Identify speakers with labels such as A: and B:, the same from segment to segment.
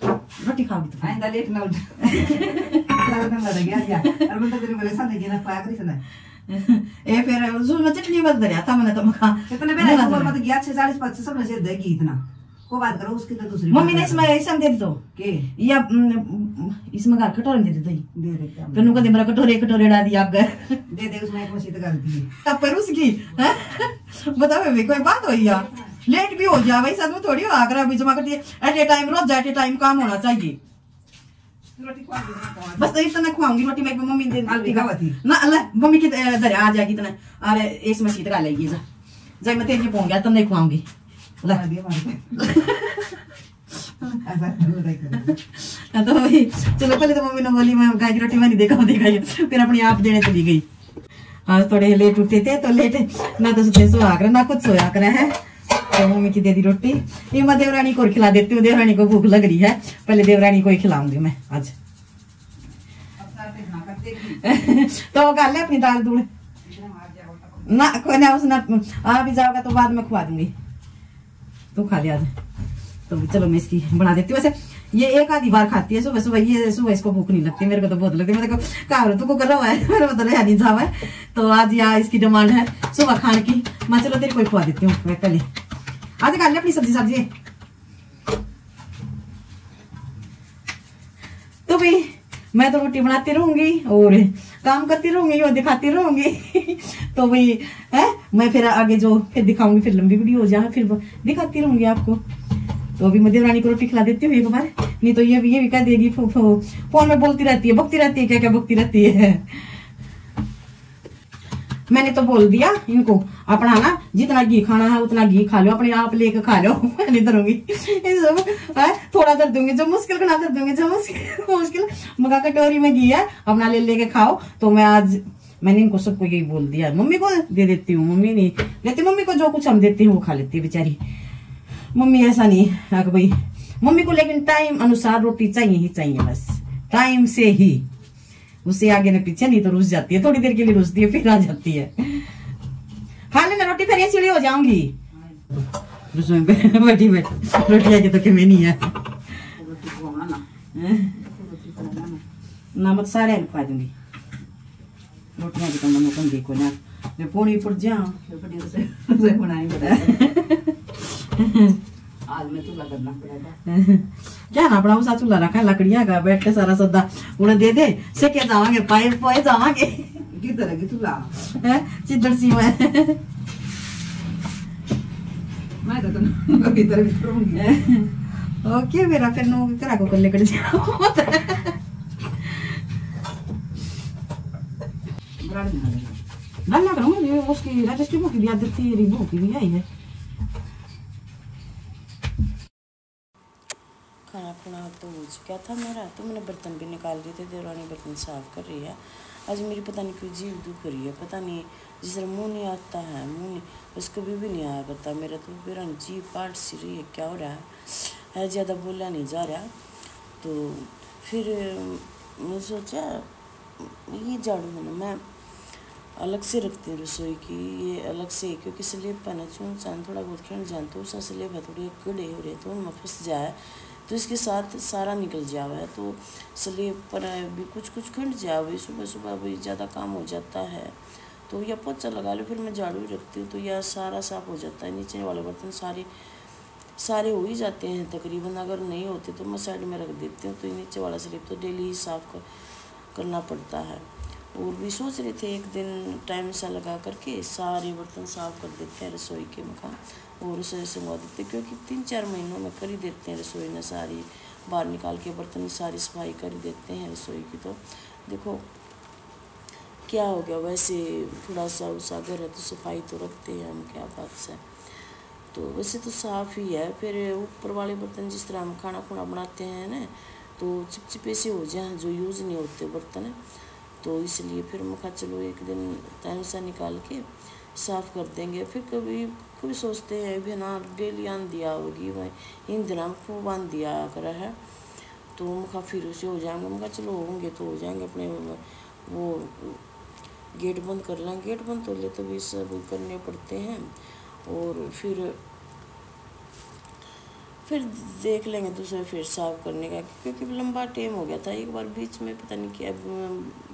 A: रोटी खाओगी तो
B: आइंदा लेट ना उठ सारा लड़ गया और मैं तो तेरे बोले साथ देना पाया करी सुना
A: ए फिर उसमें चटनी बस दरिया था मैंने तो मखा
B: कितने बेला तो मत गया 6:30 सब नशे देगी इतना को बात करो उसकी तो दूसरी
A: मम्मी ने इसमें दे दो
B: के
A: या इसमें का कटोरे दे दे
B: दे क्या
A: फिर नुका दे मेरा कटोरे डाल दिया आप
B: दे उसमें एक मशीन कर दी
A: तब पर उसकी बताओ भाई कोई बात हुई या लेट भी हो जाए भाई साथ में थोड़ी आगरा भी जमा करती है एट ए टाइम रोज एट ए टाइम काम होना चाहिए बस तो इतना खुआऊंगी रोटी मैं मम्मी दे ना अल्लाह मम्मी की दर आ जाएगी इतना अरे इस मशीन का लेगी जा मैं तेरी पहुंच गया तब नहीं खुआऊंगी तो भाई चलो पहले तो मम्मी ने बोली मैं गाय की रोटी मैंने दिखाई फिर अपने आप देने चली गई। आज थोड़े लेट उठे थे तो लेट ना तो सुबह सोया कर ना कुछ सोया कर है तो मम्मी की दे दी रोटी। ये मैं देवरानी को खिला देती हूँ, देवरानी को भूख लग रही है, पहले देवरानी को ही खिलाऊंगी मैं आज। तो वो ले अपनी दाल दूध ना कोई ना उसने आ भी जाओगा तो बाद में खुआ दूंगी, तू खा लिया। तो चलो मैं इसकी बना देती हूँ। वैसे ये एक आधी बार खाती है सुबह सुबह, ये सुबह इसको भूख नहीं लगती, मेरे को तो बहुत लगती है। मेरे को कहा तू को कर रहा है मेरे मतलब नहीं जावा है, तो आज यहाँ इसकी डिमांड है सुबह खाने की। मैं चलो तेरे को खुआ देती हूँ मैं पहले। आज खा ले अपनी सब्जी तो भाई मैं तो रोटी बनाती रहूंगी और काम करती रहूंगी और दिखाती रहूंगी। तो भाई है मैं फिर आगे जो फिर दिखाऊंगी, फिर लंबी वीडियो हो जाए, फिर दिखाती रहूंगी आपको। तो अभी मैं देवरानी को रोटी खिला देती हूँ एक बार, नहीं तो ये भी कह देगी फोन में बोलती रहती है, बकती रहती है, क्या क्या बकती रहती है। मैंने तो बोल दिया इनको अपना ना जितना घी खाना है उतना घी खा लो, अपने आप लेके खा लो, मैं नहीं धरूंगी थोड़ा दर दूंगी, जो मुश्किल का ना दर दूंगी, जो मुश्किल मगा कटोरी में घी है अपना ले लेके खाओ। तो मैं आज मैंने इनको सबको यही बोल दिया, मम्मी को दे देती हूँ, मम्मी नहीं लेती, मम्मी को जो कुछ हम देते हैं वो खा लेती है बेचारी। मम्मी ऐसा नहीं है भाई, मम्मी को लेकिन टाइम अनुसार रोटी चाहिए ही चाहिए, बस टाइम से ही, उससे आगे न पीछे, नहीं तो रुस जाती है, थोड़ी देर के लिए रुसती है फिर आ जाती है। खा लेना रोटी, फिर ऐसी हो जाऊंगी बैठी रोटी आगे तो कि मैं नहीं है ना मत सारे खा दूंगी रोटियां की, तो मैं देखो ना पूरी पड़ जा
B: आज में चूल्हा करना पड़ेगा,
A: क्या ना अपना उसा चूल्हा रखा है लकड़ियां का, बैठ के सारा सौदा उन्हें दे दे से के जावांगे, पाए पोए जावांगे
B: किधर है चूल्हा
A: चिदर सी में
B: मैं तो भीतर भीतर होंगी।
A: ओके मेरा फिर नो करा को लेकर जाओ ना करूंगी, उसकी रजिस्ट्री बुक भी आदत थी, बुक भी आई है। खाना खुना तो हो चुका था मेरा, तो मैंने बर्तन भी निकाल दिए थे, देवरानी बर्तन साफ कर रही है। आज मेरी पता नहीं क्यों जीव दुख रही है, पता नहीं जिस तरह मुँह नहीं आता है, मुँह नहीं उसको भी नहीं आया करता मेरा, तो मेरा जीव पाट सी रही है, क्या हो रहा है ज़्यादा बोला नहीं जा रहा। तो फिर मैं सोचा ये झाड़ू है ना मैं अलग से रखती हूँ रसोई की, ये अलग से, क्योंकि स्लेब पर ना चून चान थोड़ा बहुत खेल जानते हो, उस स्लेब है थोड़ी कड़े हो रहे तो उनमें फंस जाए तो इसके साथ सारा निकल जावा है, तो स्लेब पर भी कुछ कुछ खंड जावे, सुबह सुबह भी ज़्यादा काम हो जाता है तो यह पोछा लगा लो, फिर मैं झाड़ू रखती हूँ तो यह सारा साफ हो जाता है। नीचे वाले बर्तन सारे हो ही जाते हैं तकरीबन, अगर नहीं होते तो मैं साइड में रख देती हूँ। तो नीचे वाला स्लेब तो डेली ही साफ करना पड़ता है। और भी सोच रहे थे एक दिन टाइम सा लगा करके सारे बर्तन साफ कर देते हैं रसोई के मकान, और रसोई संगवा देते, क्योंकि 3-4 महीनों में कर ही देते हैं रसोई में, सारी बाहर निकाल के बर्तन सारी सफाई कर ही देते हैं रसोई की। तो देखो क्या हो गया, वैसे थोड़ा सा उसा घर है तो सफाई तो रखते हैं हम, क्या बात से, तो वैसे तो साफ़ ही है। फिर ऊपर वाले बर्तन जिस तरह हम खाना खुना बनाते हैं ना, तो चिपचिपे से हो जाए जो यूज़ नहीं होते बर्तन, तो इसलिए फिर मैं कहा चलो एक दिन टाइम सा निकाल के साफ़ कर देंगे। फिर कभी सोचते हैं भी ना डेली आन दिया होगी, मैं इन दिनों में खूब आन दिया कर है, तो मैं फिर उसे हो जाएंगे, मैं चलो होंगे तो हो जाएंगे, अपने वो गेट बंद कर लेंगे, गेट बंद तो ले तो भी सब करने पड़ते हैं। और फिर फिर देख लेंगे दूसरे फिर साफ़ करने का, क्योंकि लंबा टाइम हो गया था। एक बार बीच में पता नहीं क्या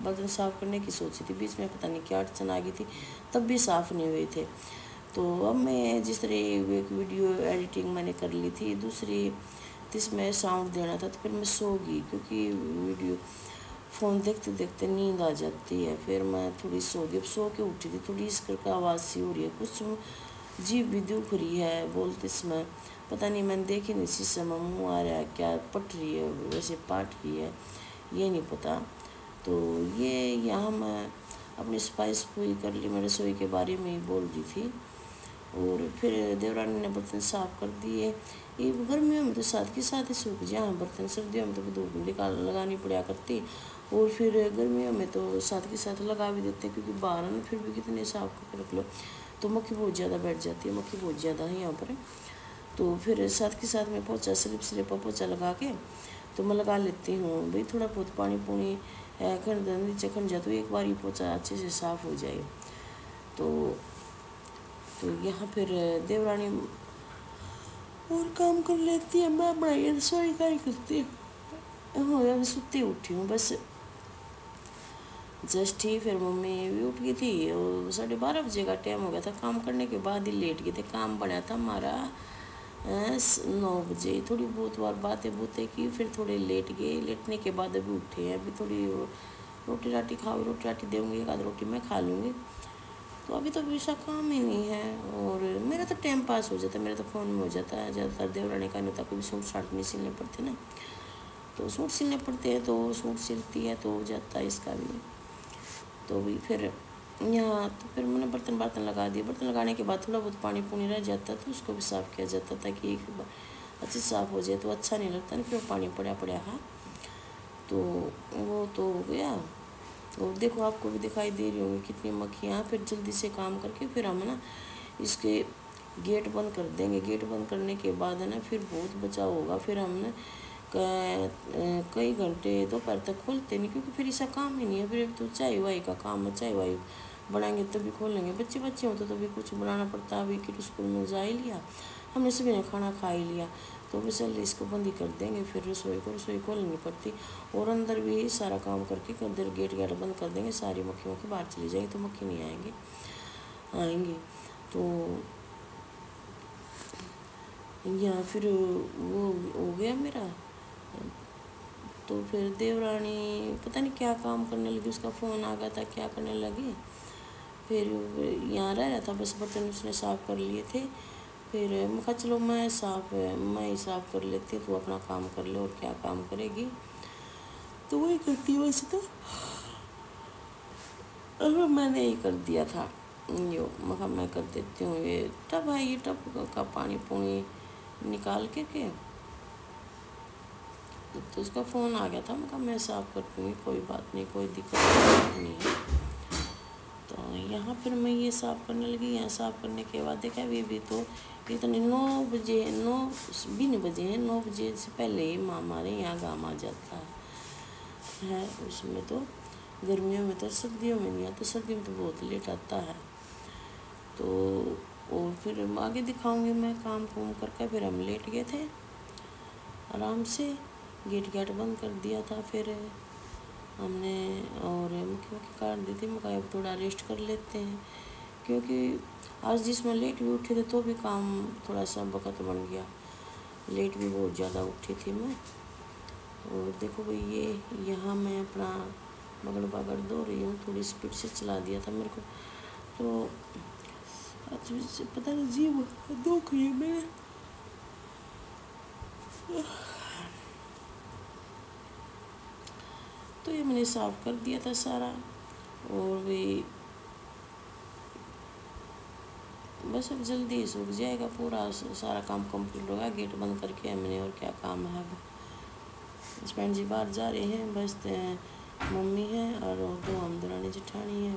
A: बर्तन साफ़ करने की सोची थी, बीच में पता नहीं क्या अड़चन आ गई थी, तब भी साफ़ नहीं हुए थे। तो अब मैं जिस तरह एक वीडियो एडिटिंग मैंने कर ली थी, दूसरी जिसमें साउंड देना था, तो फिर मैं सो गई, क्योंकि वीडियो फ़ोन देखते देखते नींद आ जाती है। फिर मैं थोड़ी सो गई, सो के उठी थी, थोड़ी इस करके आवाज़ सी हो रही है, कुछ जीभ भी दुख रही है बोलते समय, पता नहीं, मैंने देखी नहीं शीशे में, मुँह आ रहा है क्या, पट रही है वैसे पाट रही है, ये नहीं पता। तो ये यहाँ मैं अपनी स्पाइस पूरी कर ली, मैं रसोई के बारे में ही बोल रही थी। और फिर देवरानी ने बर्तन साफ़ कर दिए। ये गर्मियों में तो साथ के साथ ही सूख जाए बर्तन, सर्दियों में तो धूप निकाल लगानी पड़ा करती, और फिर गर्मियों में तो साथ के साथ लगा भी देते हैं, क्योंकि बाहर ना फिर भी कितने साफ करके रख लो तो मक्खी बहुत ज़्यादा बैठ जाती है, मक्खी बहुत ज़्यादा है यहाँ पर। तो फिर साथ के साथ में पोछा स्लिप पर पोछा लगा के तो मैं लगा लेती हूँ भाई, थोड़ा बहुत पानी पुनी नीचे खन जाए तो एक बार ही पोछा अच्छे से साफ़ हो जाए। तो यहाँ फिर देवरानी और काम कर लेती है, मैं बनाई रसोई का ही करती हूँ। अभी सुती उठी हूँ बस जस्ट ही। फिर मम्मी भी उठ गई थी और 12:30 बजे का टाइम हो गया था, काम करने के बाद ही लेट गए थे। काम बना था हमारा 9 बजे, थोड़ी बहुत बार बातें की, फिर थोड़े लेट गए, लेटने के बाद अभी उठे हैं। अभी थोड़ी रोटी राटी खाओ, रोटी राटी देंगे, एक आध रोटी मैं खा लूँगी। तो अभी तो वैसा काम ही नहीं है, और मेरा तो टाइम पास हो जाता है, मेरा तो फ़ोन में हो जाता है। ज़्यादातर देवरानी का नहीं होता, कभी सूट साट नहीं सिलने पड़ते ना, तो सूट सिलने पड़ते हैं तो सूट सिलती है तो हो जाता है इसका भी। तो भी फिर यहाँ तो फिर मैंने बर्तन लगा दिए। बर्तन लगाने के बाद थोड़ा बहुत पानी पुनी रह जाता तो उसको भी साफ़ किया जाता ताकि एक बार अच्छे साफ़ हो जाए, तो अच्छा नहीं लगता ना फिर पानी पड़ा हाँ। तो वो तो हो गया। और देखो आपको भी दिखाई दे रही होंगी कितनी मक्खियाँ। फिर जल्दी से काम करके फिर हम ना इसके गेट बंद कर देंगे। गेट बंद करने के बाद है ना फिर बहुत बचाव होगा। फिर हम ना कई घंटे दोपहर तक खोलते नहीं, क्योंकि फिर ऐसा काम ही नहीं है। फिर तो चाय वाई का काम है, चाय वाई बनाएंगे तभी खोलेंगे। बच्चे होते तो भी कुछ बनाना पड़ता। अभी कि स्कूल में जा ही लिया हमने, सभी ने खाना खा ही लिया, तो बस जल्दी इसको बंद ही कर देंगे। फिर रसोई खोलनी पड़ती, और अंदर भी सारा काम करके अंदर गेट बंद कर देंगे। सारी मक्खियों के बाहर चली जाएंगी तो मक्खी नहीं आएंगे। तो यहाँ फिर वो हो गया मेरा। तो फिर देवरानी पता नहीं क्या काम करने लगी, उसका फ़ोन आ गया था, क्या करने लगी। फिर यहाँ रह रहा था, बस बर्तन उसने साफ़ कर लिए थे। फिर मैं कहा चलो मैं ही साफ़ कर लेती हूँ, तो अपना काम कर ले, और क्या काम करेगी तो वही करती है वैसे तो। मैंने ही कर दिया था मैं कर देती हूँ। ये टब है, ये टब का पानी पुनी निकाल के तो उसका फ़ोन आ गया था। मैं साफ़ कर दूँगी, कोई बात नहीं, कोई दिक्कत नहीं है। तो यहाँ फिर मैं ये साफ़ करने लगी। यहाँ साफ़ करने के बाद देखा भी तो इतने 9 बजे 9 बजे हैं, 9 बजे से पहले ही हमारे यहाँ गाँव आ जाता है। उसमें तो गर्मियों में तो, सर्दियों में नहीं आता, सर्दियों में तो बहुत लेट आता है। तो और फिर आगे दिखाऊंगी मैं काम करके। फिर हम लेट गए थे आराम से, गेट बंद कर दिया था। फिर हमने और मक्खी काट दी थी। मैं अब थोड़ा रेस्ट कर लेते हैं, क्योंकि आज जिसमें लेट भी उठे थे तो भी काम थोड़ा सा वक़्त बन गया। लेट भी बहुत ज़्यादा उठी थी मैं। और देखो भाई ये यहाँ मैं अपना बगड़ धो रही हूँ, थोड़ी स्पीड से चला दिया था मेरे को, तो पता नहीं जीव दुख रही है मेरे। तो ये मैंने साफ़ कर दिया था सारा, और भी बस अब जल्दी सूख जाएगा पूरा, सारा काम कंप्लीट होगा। गेट बंद करके मैंने, और क्या काम है। अब हस्बैंड जी बाहर जा रहे हैं, बस मम्मी है और 2 हम दरानी जेठानी है,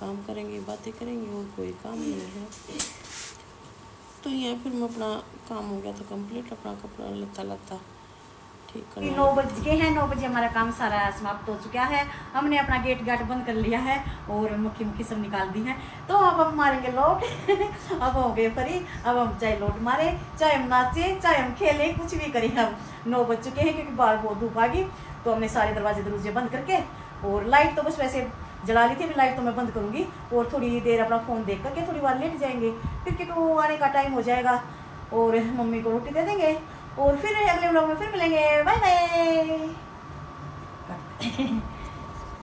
A: काम करेंगे, बातें करेंगे, और कोई काम नहीं है। तो यहाँ फिर मैं अपना काम हो गया था कंप्लीट, अपना कपड़ा लता ठीक करना।
C: 9 बज गए हैं, 9 बजे हमारा काम सारा समाप्त हो चुका है। हमने अपना गेट बंद कर लिया है और मक्खी सब निकाल दी है। तो अब हम मारेंगे लोट अब हो गए फ्री। अब हम चाहे लोट मारे, चाहे हम नाचे, चाहे हम खेलें, कुछ भी करें। हम 9 बज चुके हैं क्योंकि बाहर बहुत धूप आ गई। तो हमने सारे दरवाजे दरवाजे बंद करके, और लाइट तो बस वैसे जला ली थी, अभी लाइट तो मैं बंद करूँगी और थोड़ी देर अपना फ़ोन देख करके थोड़ी बार लेट जाएंगे। फिर क्योंकि आने का टाइम हो जाएगा और मम्मी को रोटी दे देंगे और फिर अगले व्लॉग में फिर मिलेंगे। Bye bye.